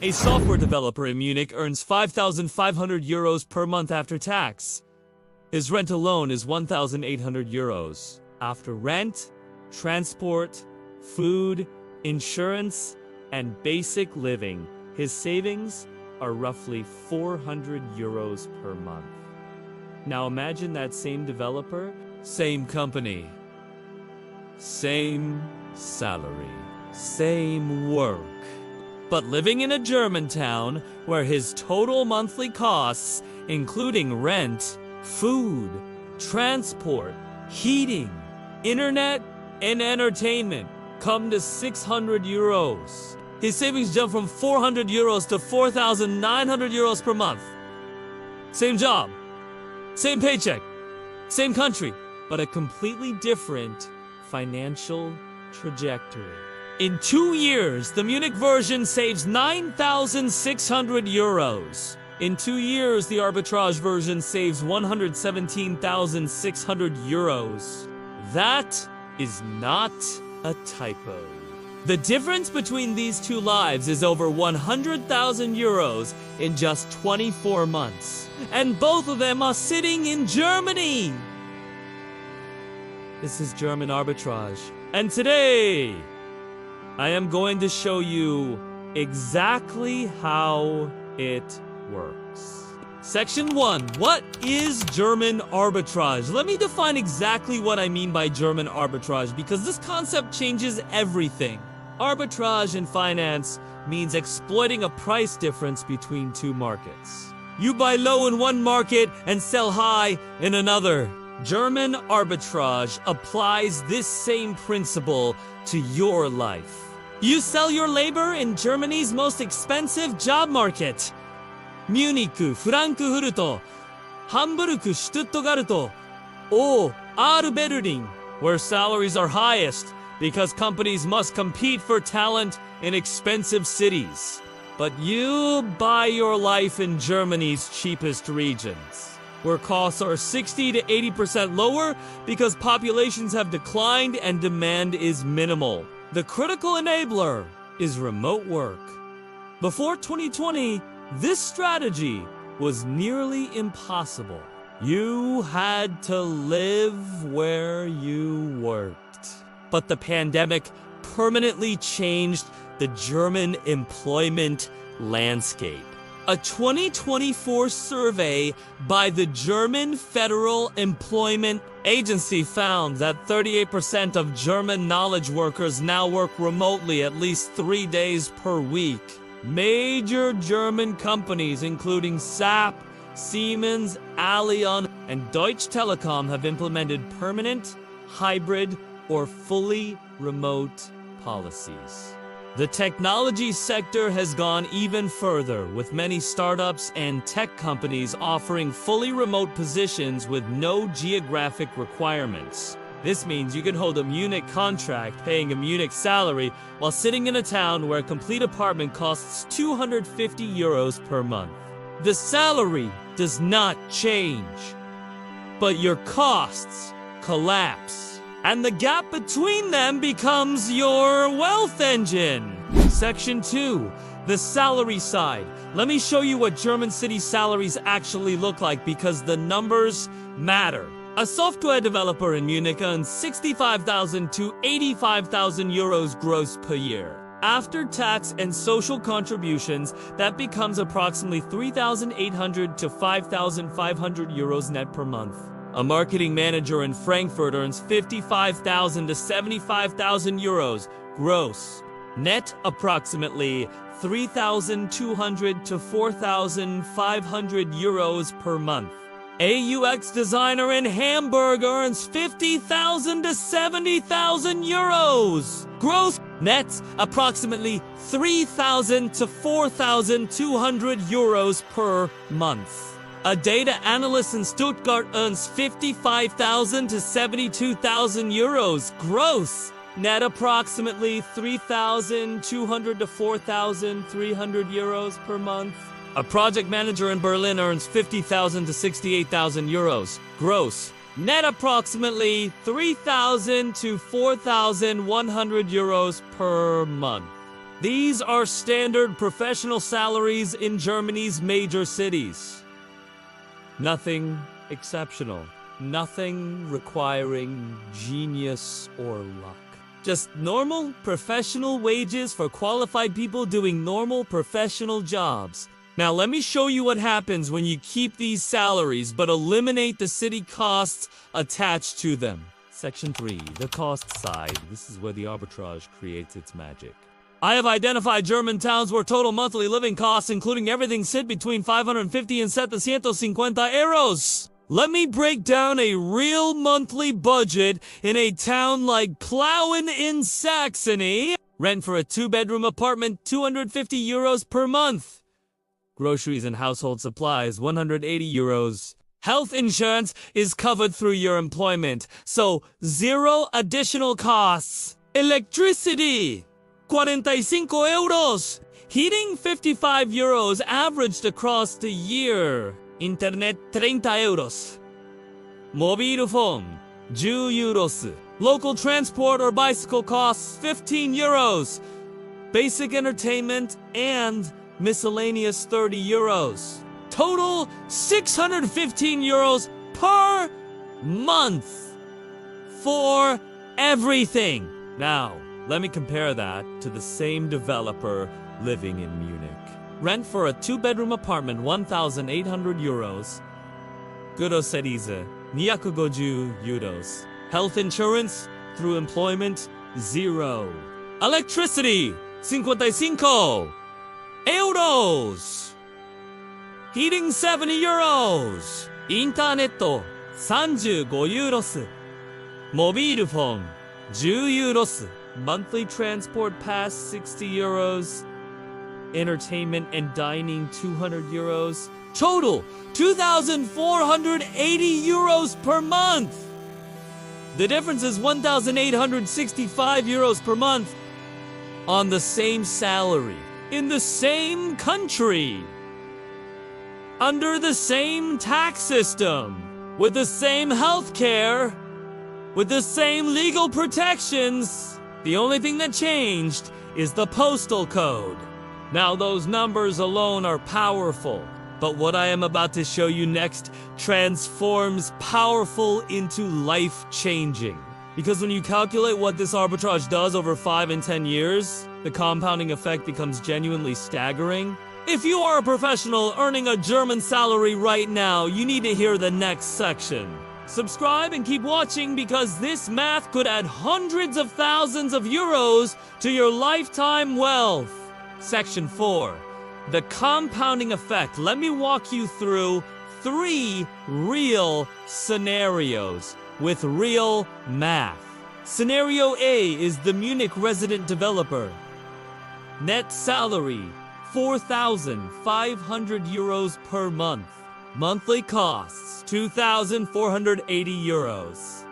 A software developer in Munich earns 5,500 euros per month after tax. His rent alone is 1,800 euros. After rent, transport, food, insurance, and basic living, his savings are roughly 400 euros per month. Now imagine that same developer, same company, same salary, same work, but living in a German town where his total monthly costs, including rent, food, transport, heating, internet, and entertainment, come to 600 euros. His savings jump from 400 euros to 4,900 euros per month. Same job, same paycheck, same country, but a completely different financial trajectory. In 2 years, the Munich version saves 9,600 euros. In 2 years, the Arbitrage version saves 117,600 euros. That is not a typo. The difference between these two lives is over 100,000 euros in just 24 months. And both of them are sitting in Germany. This is German Arbitrage. And today, I am going to show you exactly how it works. Section 1. What is German arbitrage? Let me define exactly what I mean by German arbitrage, because this concept changes everything. Arbitrage in finance means exploiting a price difference between two markets. You buy low in one market and sell high in another. German arbitrage applies this same principle to your life. You sell your labor in Germany's most expensive job market. Munich, Frankfurt, Hamburg, Stuttgart, or Berlin, where salaries are highest because companies must compete for talent in expensive cities. But you buy your life in Germany's cheapest regions, where costs are 60 to 80% lower because populations have declined and demand is minimal. The critical enabler is remote work. Before 2020, this strategy was nearly impossible. You had to live where you worked. But the pandemic permanently changed the German employment landscape. A 2024 survey by the German Federal Employment Agency found that 38% of German knowledge workers now work remotely at least 3 days per week. Major German companies including SAP, Siemens, Allianz, and Deutsche Telekom have implemented permanent, hybrid, or fully remote policies. The technology sector has gone even further, with many startups and tech companies offering fully remote positions with no geographic requirements. This means you can hold a Munich contract paying a Munich salary while sitting in a town where a complete apartment costs 250 euros per month. The salary does not change, but your costs collapse. And the gap between them becomes your wealth engine. Section 2, the salary side. Let me show you what German city salaries actually look like, because the numbers matter. A software developer in Munich earns 65,000 to 85,000 euros gross per year. After tax and social contributions, that becomes approximately 3,800 to 5,500 euros net per month. A marketing manager in Frankfurt earns 55,000 to 75,000 euros gross. Net approximately 3,200 to 4,500 euros per month. A UX designer in Hamburg earns 50,000 to 70,000 euros gross. Net approximately 3,000 to 4,200 euros per month. A data analyst in Stuttgart earns 55,000 to 72,000 euros gross. Net approximately 3,200 to 4,300 euros per month. A project manager in Berlin earns 50,000 to 68,000 euros gross. Net approximately 3,000 to 4,100 euros per month. These are standard professional salaries in Germany's major cities. Nothing exceptional. Nothing requiring genius or luck. Just normal professional wages for qualified people doing normal professional jobs. Now let me show you what happens when you keep these salaries but eliminate the city costs attached to them. Section 3, the cost side. This is where the arbitrage creates its magic. I have identified German towns where total monthly living costs, including everything, sit between 550 and 750 euros. Let me break down a real monthly budget in a town like Plauen in Saxony. Rent for a 2-bedroom apartment, 250 euros per month. Groceries and household supplies, 180 euros. Health insurance is covered through your employment, so 0 additional costs. Electricity, 45 euros. Heating, 55 euros averaged across the year. Internet, 30 euros. Mobile phone, 10 euros. Local transport or bicycle costs, 15 euros. Basic entertainment and miscellaneous, 30 euros. Total, 615 euros per month for everything. Now, let me compare that to the same developer living in Munich. Rent for a 2-bedroom apartment, 1,800 euros. Groceries, 250 euros. Health insurance through employment, 0. Electricity, 55 euros. Heating, 70 euros. Internet, 35 euros. Mobile phone, 10 euros. Monthly transport pass, 60 euros. Entertainment and dining, 200 euros. Total, 2,480 euros per month. The difference is 1,865 euros per month on the same salary, in the same country, under the same tax system, with the same health care, with the same legal protections. The only thing that changed is the postal code. Now those numbers alone are powerful, but what I am about to show you next transforms powerful into life-changing. Because when you calculate what this arbitrage does over 5 and 10 years, the compounding effect becomes genuinely staggering. If you are a professional earning a German salary right now, you need to hear the next section. Subscribe and keep watching because this math could add hundreds of thousands of euros to your lifetime wealth. Section 4, the compounding effect. Let me walk you through 3 real scenarios with real math. Scenario A is the Munich resident developer. Net salary, 4,500 euros per month. Monthly costs, 2,480 euros.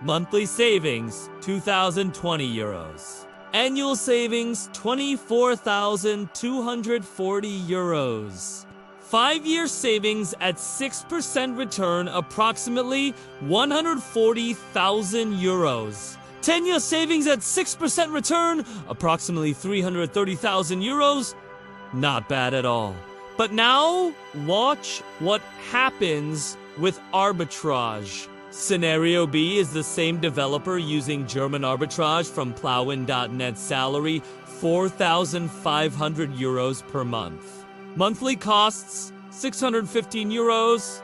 Monthly savings, 2,020 euros. Annual savings, 24,240 euros. 5-year savings at 6% return, approximately 140,000 euros. 10-year savings at 6% return, approximately 330,000 euros. Not bad at all. But now, watch what happens with arbitrage. Scenario B is the same developer using German arbitrage from Plauen.net salary, 4,500 euros per month. Monthly costs, 615 euros.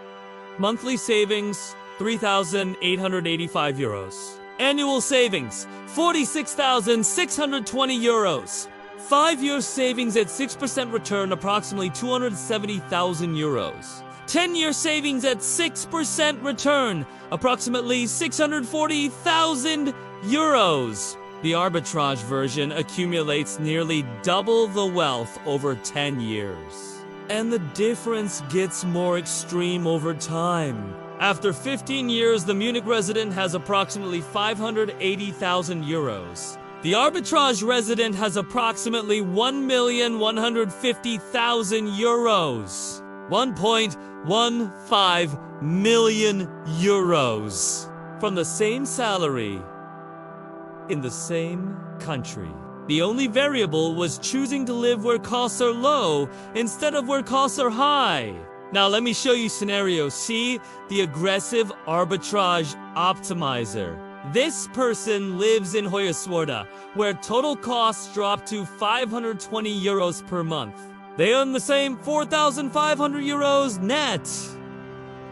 Monthly savings, 3,885 euros. Annual savings, 46,620 euros. 5-year savings at 6% return, approximately 270,000 euros. 10-year savings at 6% return, approximately 640,000 euros. The arbitrage version accumulates nearly double the wealth over 10 years. And the difference gets more extreme over time. After 15 years, the Munich resident has approximately 580,000 euros. The arbitrage resident has approximately 1,150,000 euros. 1.15 million euros from the same salary in the same country. The only variable was choosing to live where costs are low instead of where costs are high. Now let me show you scenario C, the aggressive arbitrage optimizer. This person lives in Hoyerswerda, where total costs drop to 520 euros per month. They earn the same 4,500 euros net.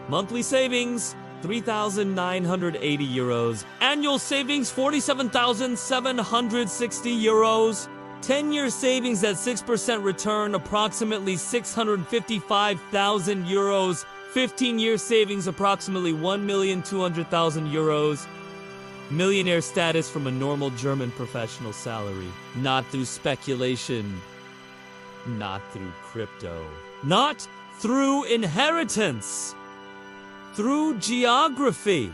Monthly savings, 3,980 euros. Annual savings, 47,760 euros. 10-year savings at 6% return, approximately 655,000 euros. 15-year savings, approximately 1,200,000 euros. Millionaire status from a normal German professional salary. Not through speculation. Not through crypto. Not through inheritance. Through geography.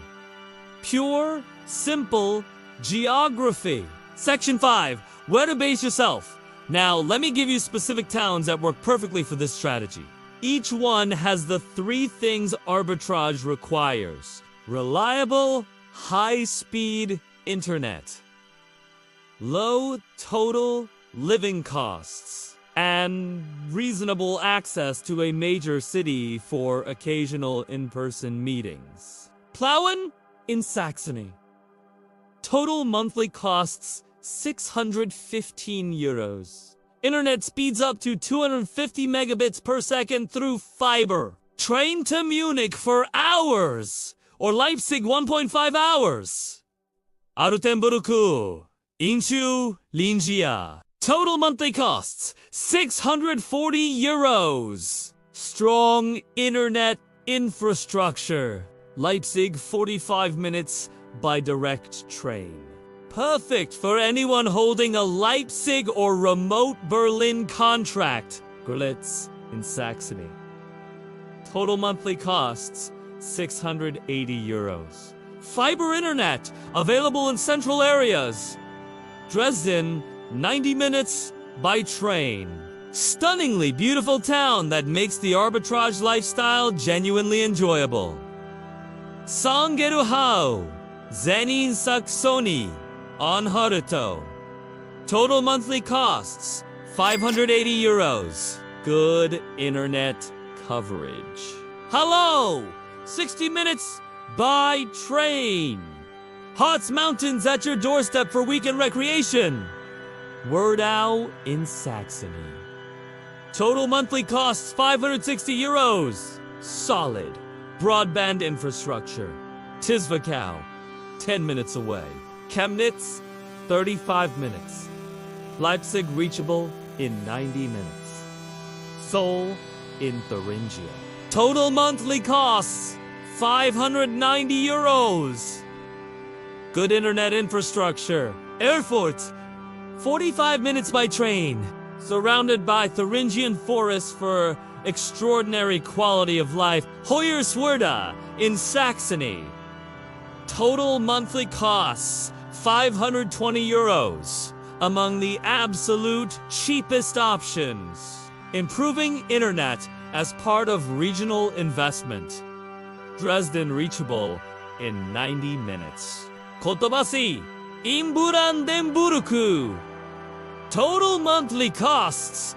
Pure, simple geography. Section 5. Where to base yourself. Now, let me give you specific towns that work perfectly for this strategy. Each one has the 3 things arbitrage requires. Reliable, high-speed internet. Low total living costs. And reasonable access to a major city for occasional in-person meetings. Plauen in Saxony. Total monthly costs 615 euros. Internet speeds up to 250 megabits per second through fiber. Train to Munich for hours, or Leipzig 1.5 hours. Altenburg, Inschu, Lingia. Total monthly costs 640 euros. Strong internet infrastructure. Leipzig 45 minutes by direct train. Perfect for anyone holding a Leipzig or remote Berlin contract. Görlitz in Saxony. Total monthly costs 680 euros. Fiber internet available in central areas. Dresden 90 minutes by train. Stunningly beautiful town that makes the arbitrage lifestyle genuinely enjoyable. Sangerhausen, Zenin Saxony, Anhalter. Total monthly costs 580 euros. Good internet coverage. Hello! 60 minutes by train. Harz Mountains at your doorstep for weekend recreation. Wordau in Saxony. Total monthly costs 560 euros. Solid broadband infrastructure. Tisvakau, 10 minutes away. Chemnitz, 35 minutes. Leipzig reachable in 90 minutes. Seoul in Thuringia. Total monthly costs 590 euros. Good internet infrastructure. Erfurt, 45 minutes by train. Surrounded by Thuringian forests for extraordinary quality of life. Hoyerswerda in Saxony. Total monthly costs 520 euros. Among the absolute cheapest options. Improving internet as part of regional investment. Dresden reachable in 90 minutes. Kotobasi in Brandenburg. Total monthly costs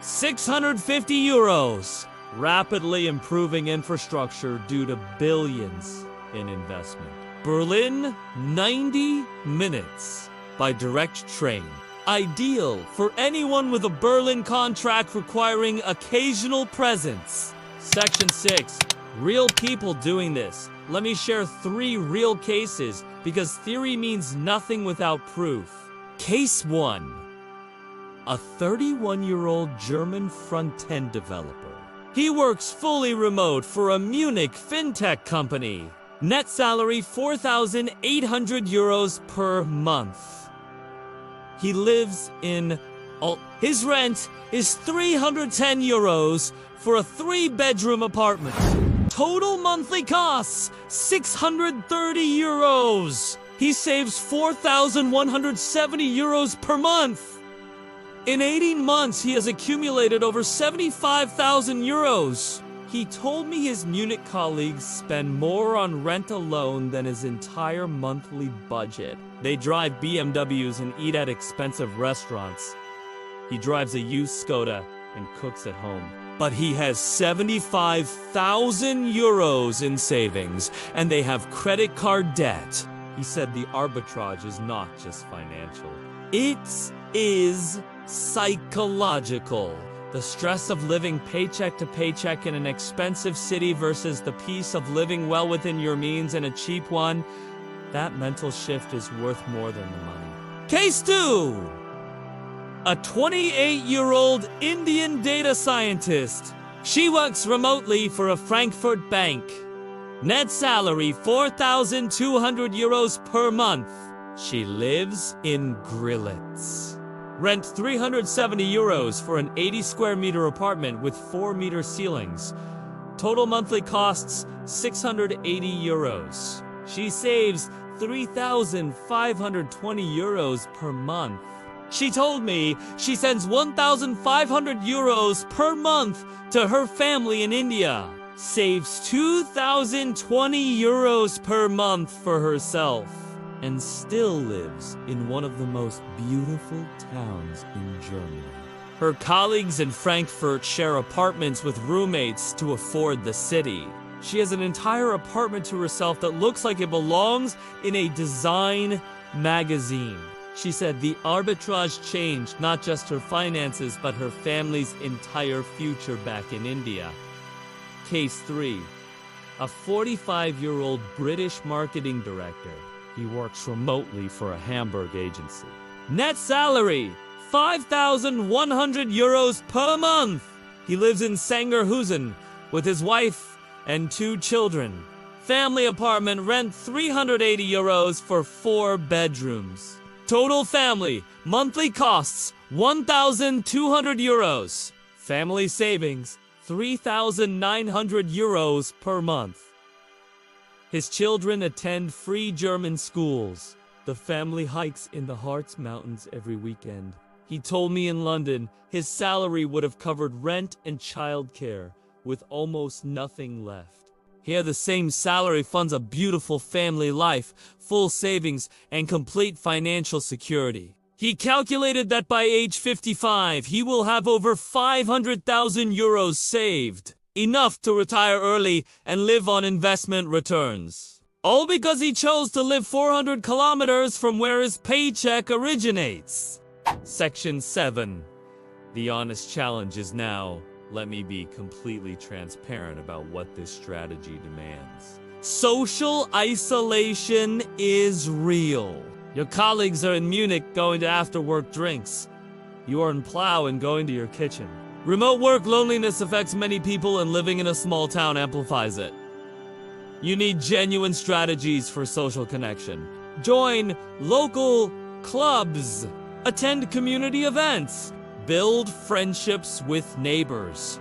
650 euros. Rapidly improving infrastructure due to billions in investment. Berlin, 90 minutes by direct train. Ideal for anyone with a Berlin contract requiring occasional presence. Section 6. Real people doing this. Let me share 3 real cases because theory means nothing without proof. Case 1. A 31-year-old German front-end developer. He works fully remote for a Munich fintech company. Net salary 4,800 euros per month. He lives in his rent is 310 euros for a 3-bedroom apartment. Total monthly costs 630 euros. He saves 4,170 euros per month. In 18 months, he has accumulated over 75,000 euros. He told me his Munich colleagues spend more on rent alone than his entire monthly budget. They drive BMWs and eat at expensive restaurants. He drives a used Skoda and cooks at home. But he has 75,000 euros in savings, and they have credit card debt. He said the arbitrage is not just financial. It is psychological. The stress of living paycheck to paycheck in an expensive city versus the peace of living well within your means in a cheap one. That mental shift is worth more than the money. Case 2! A 28-year-old Indian data scientist. She works remotely for a Frankfurt bank. Net salary 4,200 euros per month. She lives in Görlitz. Rent 370 euros for an 80 square meter apartment with 4-meter ceilings. Total monthly costs 680 euros. She saves 3,520 euros per month. She told me she sends 1,500 euros per month to her family in India. Saves 2,020 euros per month for herself. And still lives in one of the most beautiful towns in Germany. Her colleagues in Frankfurt share apartments with roommates to afford the city. She has an entire apartment to herself that looks like it belongs in a design magazine. She said the arbitrage changed not just her finances, but her family's entire future back in India. Case 3. A 45-year-old British marketing director. He works remotely for a Hamburg agency. Net salary, 5,100 euros per month. He lives in Sangerhausen with his wife and 2 children. Family apartment, rent 380 euros for 4 bedrooms. Total family, monthly costs, 1,200 euros. Family savings, 3,900 euros per month. His children attend free German schools. The family hikes in the Harz Mountains every weekend. He told me in London his salary would have covered rent and childcare with almost nothing left. Here the same salary funds a beautiful family life, full savings, and complete financial security. He calculated that by age 55, he will have over 500,000 euros saved. Enough to retire early and live on investment returns. All because he chose to live 400 kilometers from where his paycheck originates. Section 7. The honest challenge is now, let me be completely transparent about what this strategy demands. Social isolation is real. Your colleagues are in Munich going to after-work drinks. You are in Plough and going to your kitchen. Remote work loneliness affects many people, and living in a small town amplifies it. You need genuine strategies for social connection. Join local clubs. Attend community events. Build friendships with neighbors.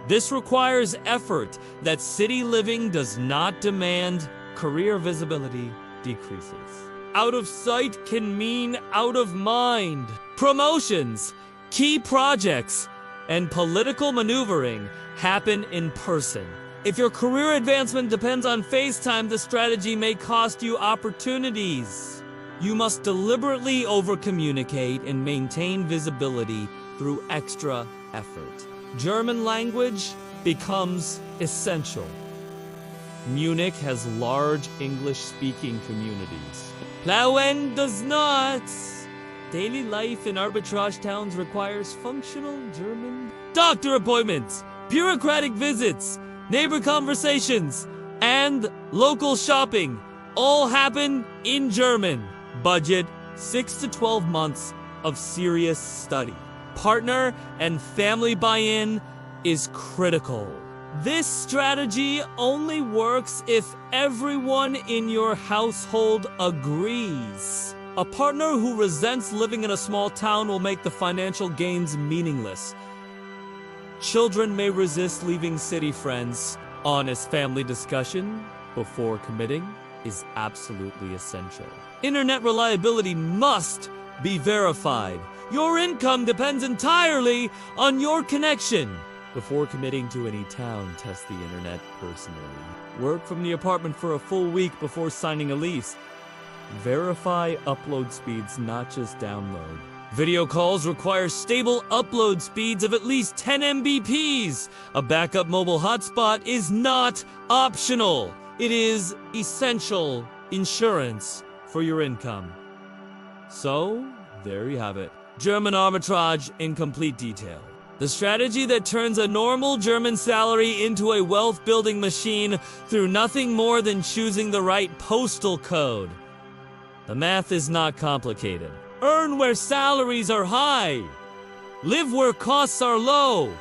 This requires effort that city living does not demand. Career visibility decreases. Out of sight can mean out of mind. Promotions, key projects, and political maneuvering happen in person. If your career advancement depends on FaceTime, the strategy may cost you opportunities. You must deliberately over-communicate and maintain visibility through extra effort. German language becomes essential. Munich has large English-speaking communities. Plauen does not. Daily life in arbitrage towns requires functional German. Doctor appointments, bureaucratic visits, neighbor conversations, and local shopping all happen in German. Budget 6 to 12 months of serious study. Partner and family buy-in is critical. This strategy only works if everyone in your household agrees. A partner who resents living in a small town will make the financial gains meaningless. Children may resist leaving city friends. Honest family discussion before committing is absolutely essential. Internet reliability must be verified. Your income depends entirely on your connection. Before committing to any town, test the internet personally. Work from the apartment for a full week before signing a lease. Verify upload speeds, not just download. Video calls require stable upload speeds of at least 10 Mbps. A backup mobile hotspot is not optional. It is essential insurance for your income. So, there you have it. German arbitrage in complete detail. The strategy that turns a normal German salary into a wealth-building machine through nothing more than choosing the right postal code. The math is not complicated. Earn where salaries are high. Live where costs are low.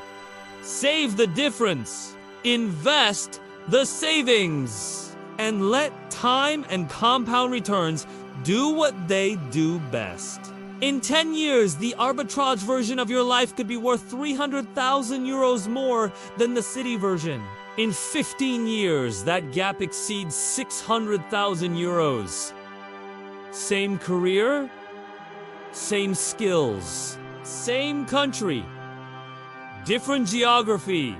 Save the difference. Invest the savings. And let time and compound returns do what they do best. In 10 years, the arbitrage version of your life could be worth 300,000 euros more than the city version. In 15 years, that gap exceeds 600,000 euros. Same career, same skills, same country, different geography,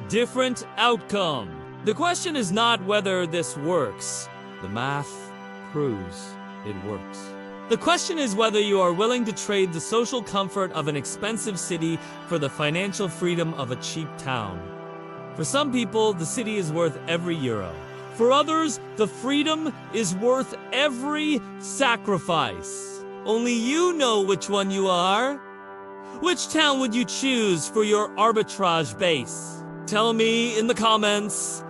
different outcome. The question is not whether this works. The math proves it works. The question is whether you are willing to trade the social comfort of an expensive city for the financial freedom of a cheap town. For some people, the city is worth every euro. For others, the freedom is worth every sacrifice. Only you know which one you are. Which town would you choose for your arbitrage base? Tell me in the comments,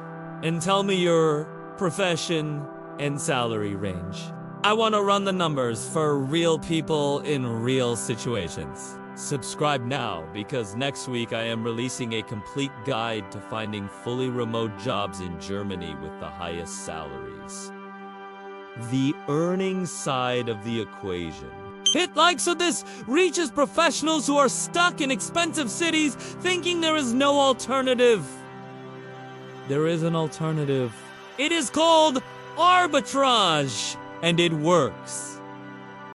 and tell me your profession and salary range. I want to run the numbers for real people in real situations. Subscribe now, because next week I am releasing a complete guide to finding fully remote jobs in Germany with the highest salaries. The earning side of the equation. Hit like so this reaches professionals who are stuck in expensive cities thinking there is no alternative. There is an alternative. It is called arbitrage, and it works.